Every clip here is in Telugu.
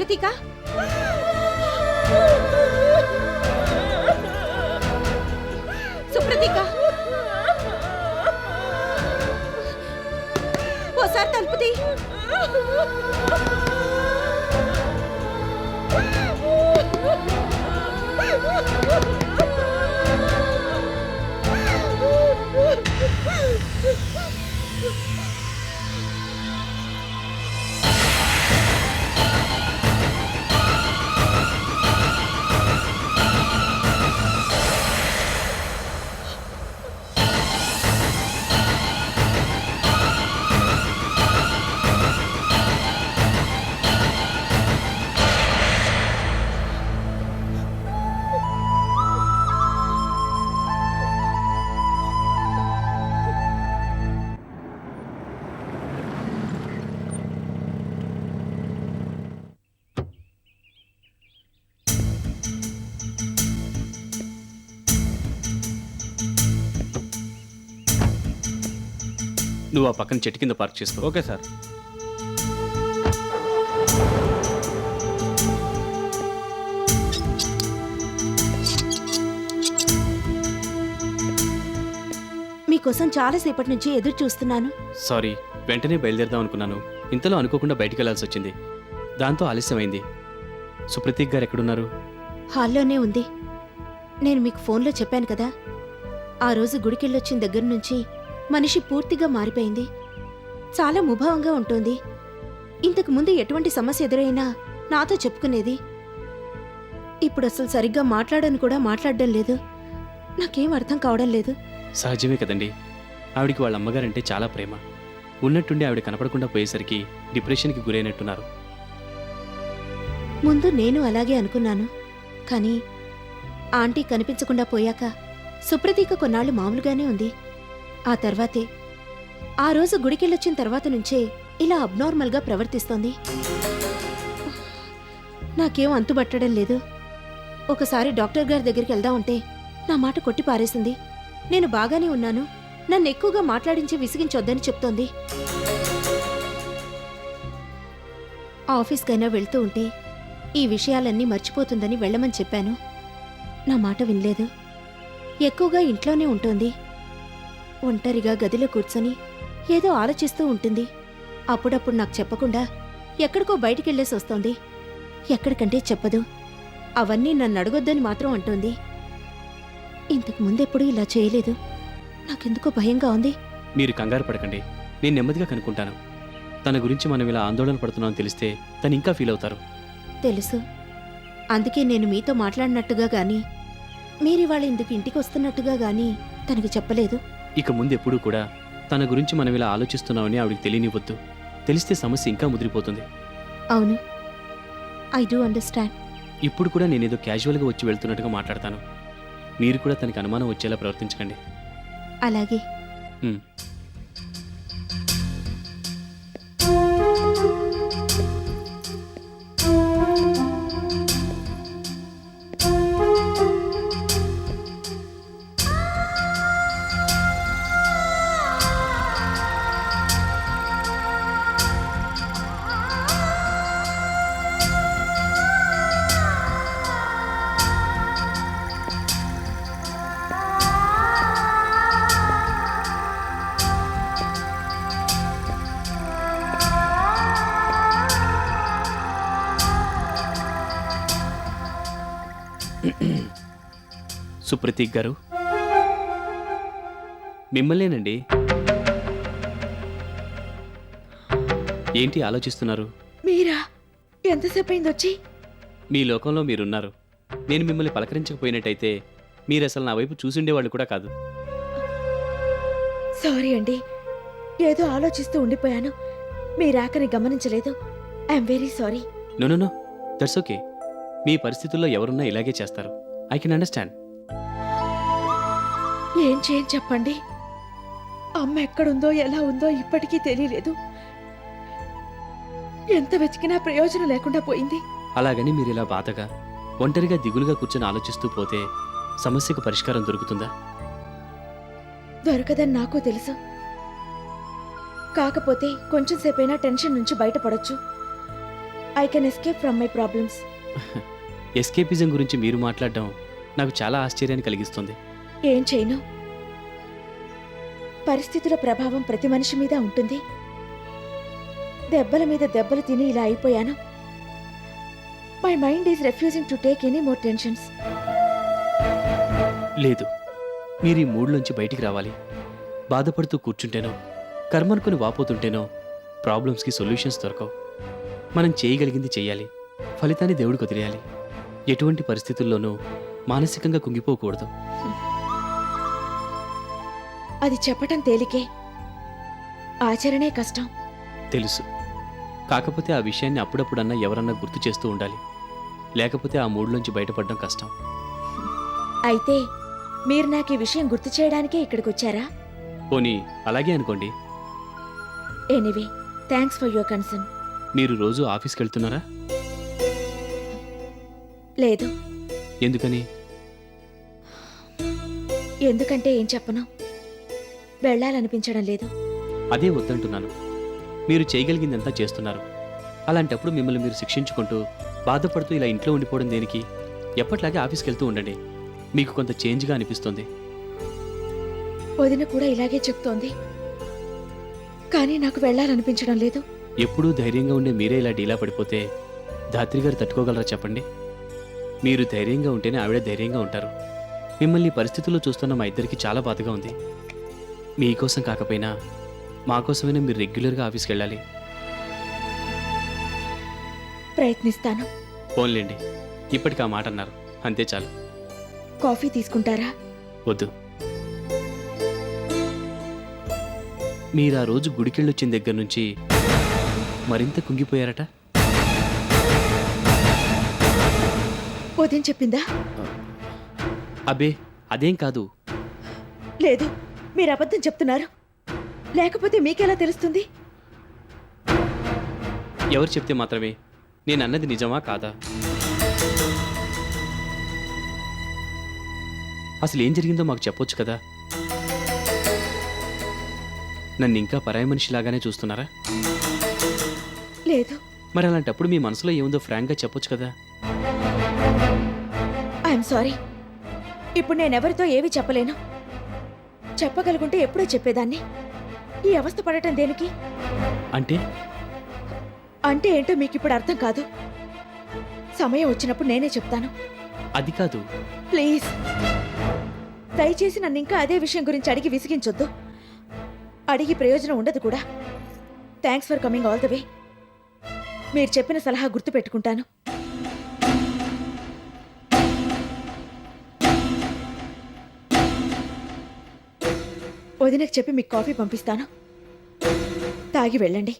సుప్రతీక, సుప్రతీక, ఓసారి తలుపుది. నువ్వు ఆ పక్కన చెట్టు కింద పార్క్ చేసుకో. Okay sir. మీకోసం చాలాసేపటి నుంచి ఎదురు చూస్తున్నాను. సారీ, వెంటనే బయలుదేరదాం అనుకున్నాను. ఇంతలో అనుకోకుండా బయటికి వెళ్లాల్సి వచ్చింది. దాంతో ఆలస్యమైంది. సుప్రతీక్ గారు ఎక్కడున్నారు? హాల్లోనే ఉంది. నేను మీకు ఫోన్లో చెప్పాను కదా, ఆ రోజు గుడికెళ్ళొచ్చిన దగ్గర నుంచి మనిషి పూర్తిగా మారిపోయింది. చాలా ముభావంగా ఉంటుంది. ఇంతకు ముందు ఎటువంటి సమస్య ఎదురైనా నాతో చెప్పుకునేది. ఇప్పుడు అసలు సరిగ్గా మాట్లాడని కూడా మాట్లాడడం లేదు. నాకేం అర్థం కావడం లేదు. సహజమే కదండి. ఆవిడికి వాళ్ళ అమ్మగారంటే చాలా ప్రేమ. ఉన్నట్టుండి ఆవిడ కనపడకుండా పోయేసరికి డిప్రెషన్కి గురైనట్టున్నారు. ముందు నేను అలాగే అనుకున్నాను. కానీ ఆంటీ కనిపించకుండా పోయాక సుప్రతీక కొన్నాళ్ళు మామూలుగానే ఉంది. ఆ తర్వాతే, ఆ రోజు గుడికెళ్ళొచ్చిన తర్వాత నుంచే ఇలా అబ్నార్మల్గా ప్రవర్తిస్తోంది. నాకేం అంతుబట్టడం లేదు. ఒకసారి డాక్టర్ గారి దగ్గరికి వెళ్దామంటే నా మాట కొట్టి పారేసింది. నేను బాగానే ఉన్నాను, నన్ను ఎక్కువగా మాట్లాడించి విసిగించొద్దని చెప్తోంది. ఆఫీస్కైనా వెళ్తూ ఉంటే ఈ విషయాలన్నీ మర్చిపోతుందని వెళ్ళమని చెప్పాను. నా మాట వినలేదు. ఎక్కువగా ఇంట్లోనే ఉంటుంది. ఒంటరిగా గదిలో కూర్చొని ఏదో ఆలోచిస్తూ ఉంటుంది. అప్పుడప్పుడు నాకు చెప్పకుండా ఎక్కడికో బయటికెళ్ళేసి వస్తోంది. ఎక్కడికంటే చెప్పదు. అవన్నీ నన్ను అడగొద్దని మాత్రం అంటోంది. ఇంతకు ముందెప్పుడు ఇలా చేయలేదు. నాకెందుకో భయంగా ఉంది. మీరు కంగారు పడకండి, నేను నెమ్మదిగా కనుక్కుంటాను. తన గురించి మనం ఇలా ఆందోళన పడుతున్నామని తెలిస్తే తను ఇంకా ఫీల్ అవుతారు. తెలుసు. అందుకే నేను మీతో మాట్లాడినట్టుగా గాని, మీరివాళ ఇందుకు ఇంటికి వస్తున్నట్టుగా గాని తనకి చెప్పలేదు. ఇక ముందు ఎప్పుడూ కూడా తన గురించి మనం ఇలా ఆలోచిస్తున్నామని ఆవిడికి తెలియనివ్వద్దు. తెలిస్తే సమస్య ఇంకా ముదిరిపోతుంది. అవును, ఐ డూ అండర్స్టాండ్. ఇప్పుడు కూడా నేనేదో క్యాజువల్గా వచ్చి వెళ్తున్నట్టుగా మాట్లాడతాను. మీరు కూడా తనకి అనుమానం వచ్చేలా ప్రవర్తించకండి. అలాగే. ఉమ్. సుప్రతీక్ గారు, మిమ్మల్నేనండి. ఏంటి ఆలోచిస్తున్నారు? మీరా? ఎంతసేపు అయింది వచ్చి? మీ లోకంలో మీరున్నారు. నేను మిమ్మల్ని పలకరించకపోయినట్టయితే మీరు అసలు నా వైపు చూసిండేవాళ్ళు కూడా కాదు. సారీ అండి, ఏదో ఆలోచిస్తూ ఉండిపోయాను. మీ రాకని గమనించలేదు. I'm very sorry. No, that's okay. మీ పరిస్థితుల్లో ఎవరున్నా ఇలాగే చేస్తారు. I can understand. ఏం చేయని చెప్పండి. అమ్మ ఎక్కడుందో ఎలా ఉందో ఇప్పటికీ తెలియలేదు. ఎంత వెతికినా ప్రయోజనం లేకుండా పోయింది. అలాగని మీరు ఇలా బాధగా ఒంటరిగా దిగులుగా కూర్చొని ఆలోచిస్తూ పోతే సమస్యకు పరిష్కారం దొరుకుతుందా? దొరకదని నాకు తెలుసు. కాకపోతే కొంచెం సేపైనా టెన్షన్ నుంచి బయటపడొచ్చు. I can escape from my problems. Escapism గురించి మీరు మాట్లాడడం నాకు చాలా ఆశ్చర్యాన్ని కలిగిస్తుంది. ఏం చేయను, పరిస్థితుల ప్రభావం ప్రతి మనిషి మీద ఉంటుంది. దెబ్బల మీద దెబ్బలు తిని ఇలా అయిపోయాను. My mind is refusing to take any more tensions. లేదు, మీరు ఈ మూడ్లోంచి బయటికి రావాలి. బాధపడుతూ కూర్చుంటేనో కర్మనుకుని వాపోతుంటేనో ప్రాబ్లమ్స్కి సొల్యూషన్స్ దొరకవు. మనం చేయగలిగింది చెయ్యాలి, ఫలితాన్ని దేవుడికి వదిలేయాలి. ఎటువంటి పరిస్థితుల్లోనూ మానసికంగా కుంగిపోకూడదు. అది చెప్పటం తేలికే, ఆచరణే కష్టం. తెలుసు, కాకపోతే ఆ విషయాన్ని అప్పుడప్పుడన్నా ఎవరన్నా గుర్తు చేస్తూ ఉండాలి. లేకపోతే ఆ మూడ్లోంచి బయటపడడం కష్టం. అయితే మీరు నాకు ఈ విషయం గుర్తు చేయడానికే ఇక్కడికి వచ్చారా? పోనీ అలాగే అనుకోండి. Anyway, thanks for your concern. మీరు రోజు ఆఫీస్కి వెళ్తున్నారా? లేదు. ఎందుకని? ఎందుకంటే ఏం చెప్పను, వెళ్ళాలనిపించడం లేదు. అదే వద్దంటున్నాను. మీరు చేయగలిగిందంతా చేస్తున్నారు. అలాంటప్పుడు మిమ్మల్ని మీరు శిక్షించుకుంటూ బాధపడుతూ ఇలా ఇంట్లో ఉండిపోవడం దేనికి? ఎప్పట్లాగే ఆఫీస్కి వెళ్తూ ఉండండి. మీకు కొంత చేంజ్గా అనిపిస్తుంది. వదిన కూడా ఇలాగే చెప్తోంది, కానీ నాకు వెళ్ళాలనిపించడం లేదు. ఎప్పుడూ ధైర్యంగా ఉండే మీరే ఇలా డీలా పడిపోతే ధాత్రి గారు తట్టుకోగలరా చెప్పండి? మీరు ధైర్యంగా ఉంటేనే ఆవిడ ధైర్యంగా ఉంటారు. మిమ్మల్ని ఈ పరిస్థితుల్లో చూస్తున్న మా ఇద్దరికి చాలా బాధగా ఉంది. మీకోసం కాకపోయినా మా కోసమైనా మీరు రెగ్యులర్గా ఆఫీస్కి వెళ్ళాలి. ప్రయత్నిస్తాను. ఫోన్లేండి, ఇప్పటికి ఆ మాట అన్నారు, అంతే చాలు. కాఫీ తీసుకుంటారా? వద్దు. మీరు ఆ రోజు గుడికెళ్ళొచ్చిన దగ్గర నుంచి మరింత కుంగిపోయారట. వదిన చెప్పిందా? అబ్బే, అదేం కాదు. లేదు, మీరు అబద్ధం చెప్తున్నారు. లేకపోతే మీకెలా తెలుస్తుంది? ఎవరు చెప్తే మాత్రమే నేను అన్నది నిజమా కాదా? అసలు ఏం జరిగిందో మాకు చెప్పొచ్చు కదా. నన్ను ఇంకా పరాయి మనిషిలాగానే చూస్తున్నారా? లేదు. మరి అలాంటప్పుడు మీ మనసులో ఏముందో ఫ్రాంక్గా చెప్పొచ్చు కదా. I'm sorry. ఇప్పుడు నేనెవరితో ఏవి చెప్పలేను. చెప్పగలుగుంటే ఎప్పుడో చెప్పేదాన్ని. ఈ అవస్థ పడటం దేనికి? అంటే అంటే ఏంటో మీకు ఇప్పుడు అర్థం కాదు. సమయం వచ్చినప్పుడు నేనే చెప్తాను. అది కాదు. ప్లీజ్, దయచేసి నన్ను ఇంకా అదే విషయం గురించి అడిగి విసిగించొద్దు. అడిగి ప్రయోజనం ఉండదు కూడా. Thanks for coming all the way. మీరు చెప్పిన సలహా గుర్తు పెట్టుకుంటాను. వదినకు చెప్పి మీకు కాఫీ పంపిస్తాను. తాగి వెళ్ళండి.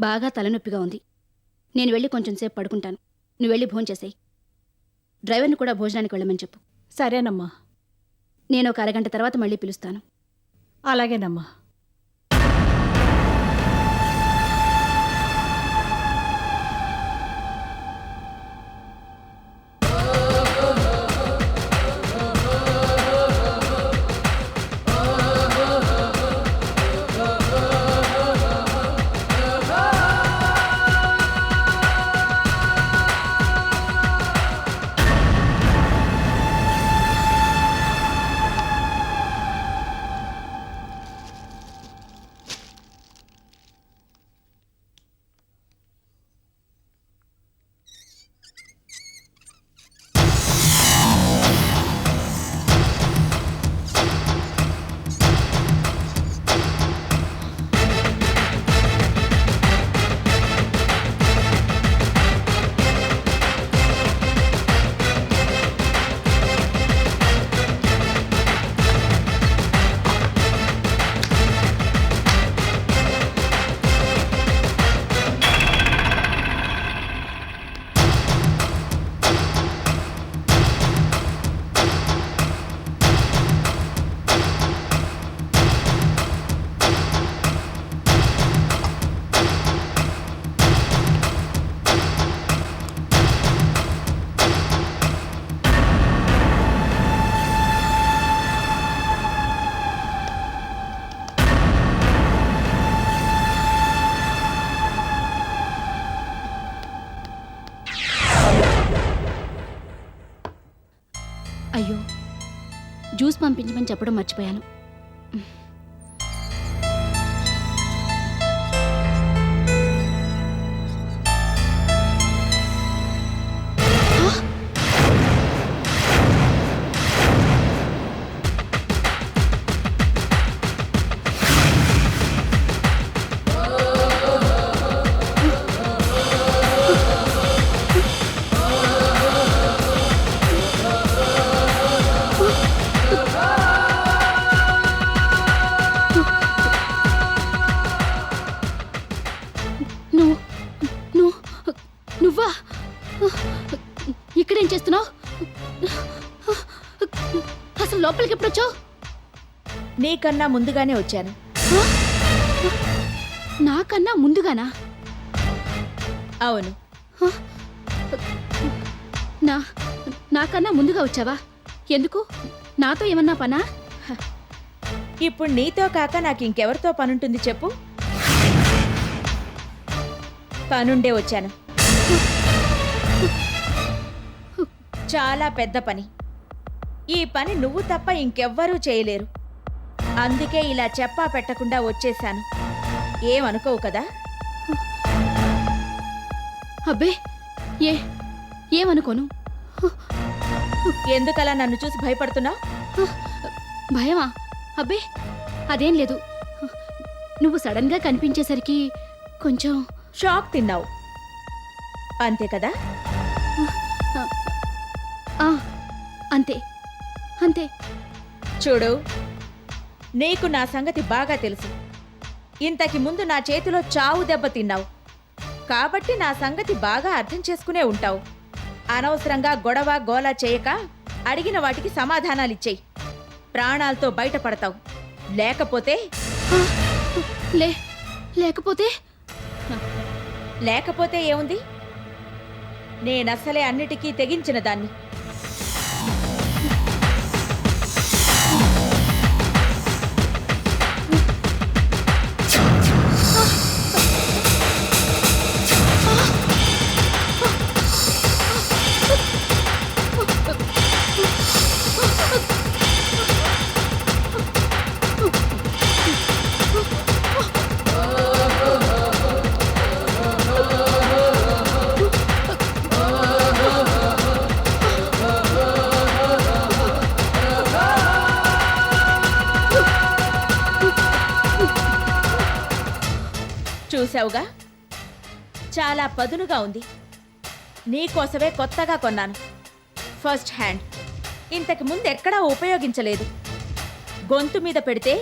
బాగా తలనొప్పిగా ఉంది. నేను వెళ్ళి కొంచెం సేపు పడుకుంటాను. నువ్వు వెళ్ళి భోంచేసేయ్. డ్రైవర్ని కూడా భోజనానికి వెళ్ళమని చెప్పు. సరేనమ్మా. నేను ఒక అరగంట తర్వాత మళ్ళీ పిలుస్తాను. అలాగేనమ్మా. అయ్యో, జ్యూస్ పంపించమని చెప్పడం మర్చిపోయాను. నువ్వా? ఇక్కడేం చేస్తున్నావు? అసలు లోపలికి ఎప్పుడు వచ్చావు? నీకన్నా ముందుగానే వచ్చాను. నాకన్నా ముందుగానా? అవును. నాకన్నా ముందుగా వచ్చావా? ఎందుకు? నాతో ఏమన్నా పనా? ఇప్పుడు నీతో కాక నాకు ఇంకెవరితో పనుంటుంది చెప్పు? పనుండే వచ్చాను. చాలా పెద్ద పని. ఈ పని నువ్వు తప్ప ఇంకెవ్వరూ చేయలేరు. అందుకే ఇలా చెప్పా పెట్టకుండా వచ్చేశాను. ఏమనుకోవు కదా? అబ్బే, ఏమనుకోను. ఎందుకలా నన్ను చూసి భయపడుతున్నావు? భయమా? అబ్బే, అదేం లేదు. నువ్వు సడన్గా కనిపించేసరికి కొంచెం షాక్ తిన్నావు అంతే కదా? అంతే అంతే. చూడు, నీకు నా సంగతి బాగా తెలుసు. ఇంతకి ముందు నా చేతిలో చావు దెబ్బ తిన్నావు కాబట్టి నా సంగతి బాగా అర్థం చేసుకునే ఉంటావు. అనవసరంగా గొడవ గోలా చేయక అడిగిన వాటికి సమాధానాలిచ్చేయి. ప్రాణాలతో బయటపడతావు. లేకపోతే లేకపోతే ఏముంది? నేనసలే అన్నిటికీ తెగించిన దాన్ని. చూసావుగా, చాలా పదునుగా ఉంది. నీకోసమే కొత్తగా కొన్నాను. First hand. ఇంతకు ముందు ఎక్కడా ఉపయోగించలేదు. గొంతు మీద పెడితే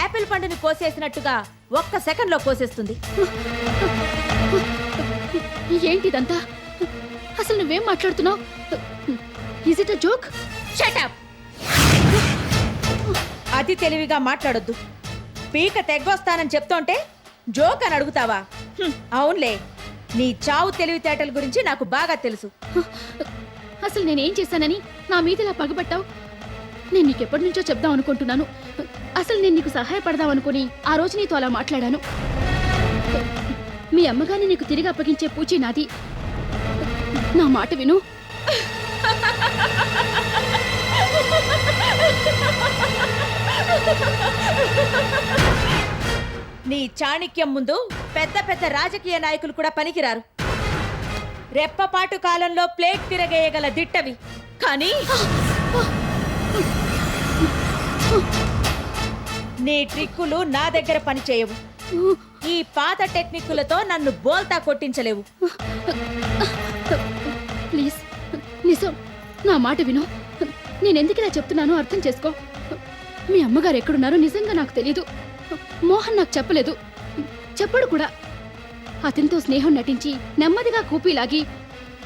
యాపిల్ పండుని కోసేసినట్టుగా ఒక్క సెకండ్లో కోసేస్తుంది. ఏంటిదంతా? అసలు నువ్వేం మాట్లాడుతున్నావు? Is it a joke? Shut up! అతి తెలివిగా మాట్లాడొద్దు. పీక తెగ్గొస్తానని చెప్తోంటే జోక్ అని అడుగుతావా? అవునులే, నీ చావు తెలివితేటల గురించి నాకు బాగా తెలుసు. అసలు నేనేం చేశానని నా మీద ఇలా పగబట్టావు? నేను నీకెప్పటి నుంచో చెప్దాం అనుకుంటున్నాను. అసలు నేను నీకు సహాయపడదాం అనుకుని ఆ రోజు నీతో అలా మాట్లాడాను. మీ అమ్మగారిని నీకు తిరిగి అప్పగించే పూచి నాది. నా మాట విను. నీ చాణక్యం ముందు పెద్ద పెద్ద రాజకీయ నాయకులు కూడా పనికిరారు. రెప్పపాటు కాలంలో ప్లేట్ తిరగేయగల దిట్టవి. కానీ నీ ట్రిక్కులు నా దగ్గర పనిచేయవు. ఈ పాత టెక్నిక్కులతో నన్ను బోల్తా కొట్టించలేవు. ప్లీజ్, నిజం, నా మాట విను. నేనెందుకు ఇలా చెప్తున్నానో అర్థం చేసుకో. మీ అమ్మగారు ఎక్కడున్నారో నిజంగా నాకు తెలీదు. మోహన్ నాకు చెప్పలేదు, చెప్పడు కూడా. అతనితో స్నేహం నటించి నెమ్మదిగా కూపీలాగి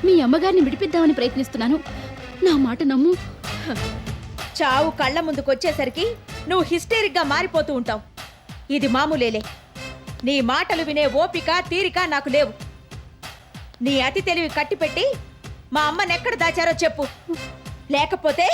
మీ అమ్మగారిని విడిపిద్దామని ప్రయత్నిస్తున్నాను. నా మాట నమ్ము. చావు కళ్ళ ముందుకొచ్చేసరికి నువ్వు హిస్టరిక్గా మారిపోతూ ఉంటావు. ఇది మామూలేలే. నీ మాటలు వినే ఓపిక తీరిక నాకు లేవు. నీ అతి తెలివి కట్టిపెట్టి మా అమ్మనెక్కడ దాచారో చెప్పు, లేకపోతే